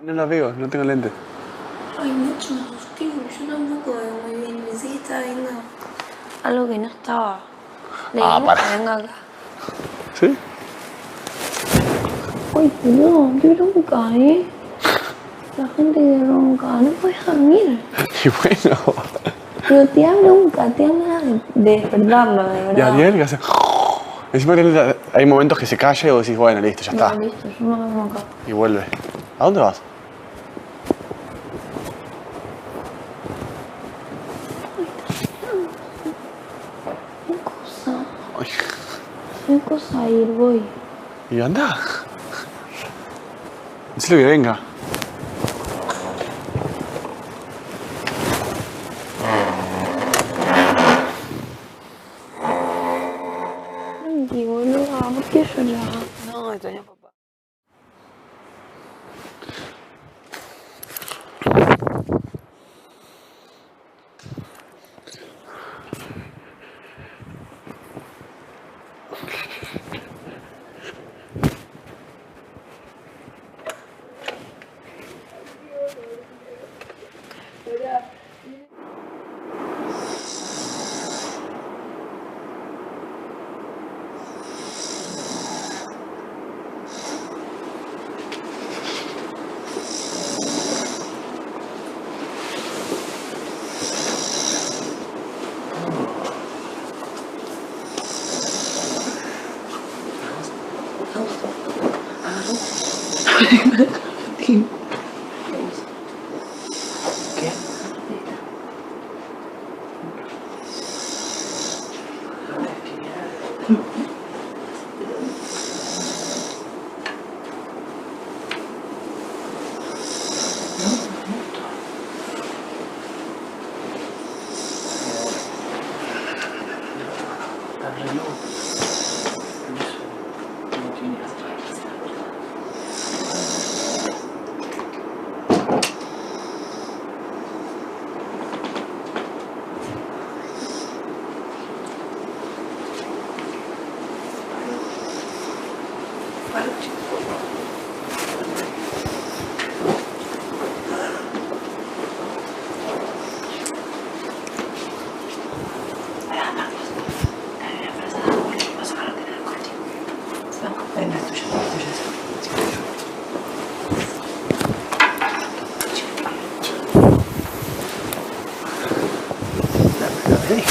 No la veo, no tengo lente. Ay, Nacho, tío, yo tampoco veo muy bien. Pensé que estaba viendo algo que no estaba. Le dijimos que venga acá. ¿Sí? Uy, no, qué bronca, La gente que bronca, no puedes dormir. Y bueno. Pero te da bronca, te da ganas de despertarlo, de verdad. Y Ariel, que hace... Encima Ariel, hay momentos que se calla y vos decís, bueno, listo, ya está. No, listo, yo me duermo acá. Y vuelve. ¿A dónde vas? ¿Qué cosa? Ay. ¿Qué cosa ir, voy? Y anda. Decirle que venga. Tranqui, boluda, ¿por qué llorás? No, extraño a papá. ¿Qué?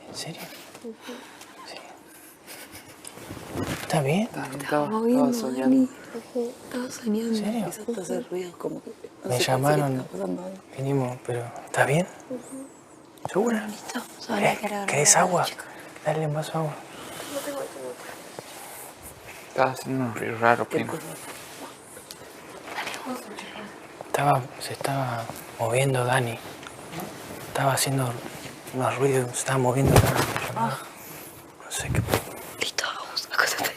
¿En serio? Sí. ¿Está bien? Estaba soñando. Estaba soñando. ¿En serio? Empezaste a hacer ruidos como que... no Me sé, llamaron, parece que está pasando algo. vinimos, pero ¿estás bien? ¿Segura? Listo, sabía que era ¿Querés agua? Dale un vaso de agua. Estaba haciendo un ruido raro, primo. Se estaba moviendo Dani. Estaba haciendo unos ruidos, se estaba moviendo Dani. No sé qué. Listo, vamos, acostate.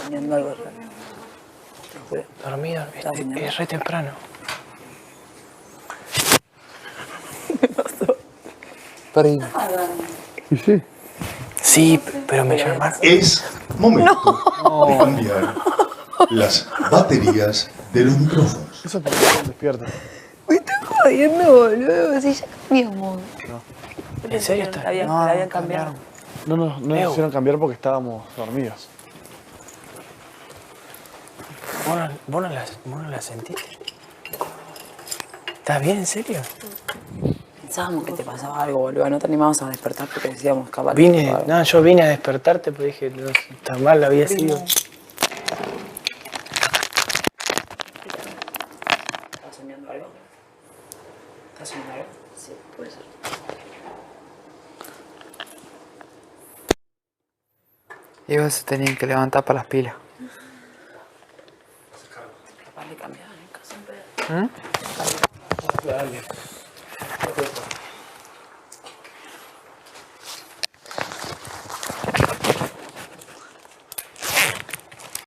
Soñando algo raro. Te juro. Dormido, es re temprano. Primo. ¿Y sí? Sí, pero me llamaron. Es momento de cambiar las baterías de los micrófonos. Eso porque están despierta. Me estás jodiendo, boludo. Si ya cambiamos. ¿En serio está? La habían cambiado. No nos hicieron cambiar porque estábamos dormidos. ¿Vos no la sentiste? ¿Estás bien, en serio? Pensábamos que te pasaba algo, boludo. No te animabas a despertar porque decíamos capaz. Yo vine a despertarte, pero dije, no, tan mal había sido. ¿Estás soñando algo? ¿Estás soñando algo? Sí, puede ser. Ellos se tenían que levantar para las pilas. Capaz le cambiaban en casa un pedo. Dale.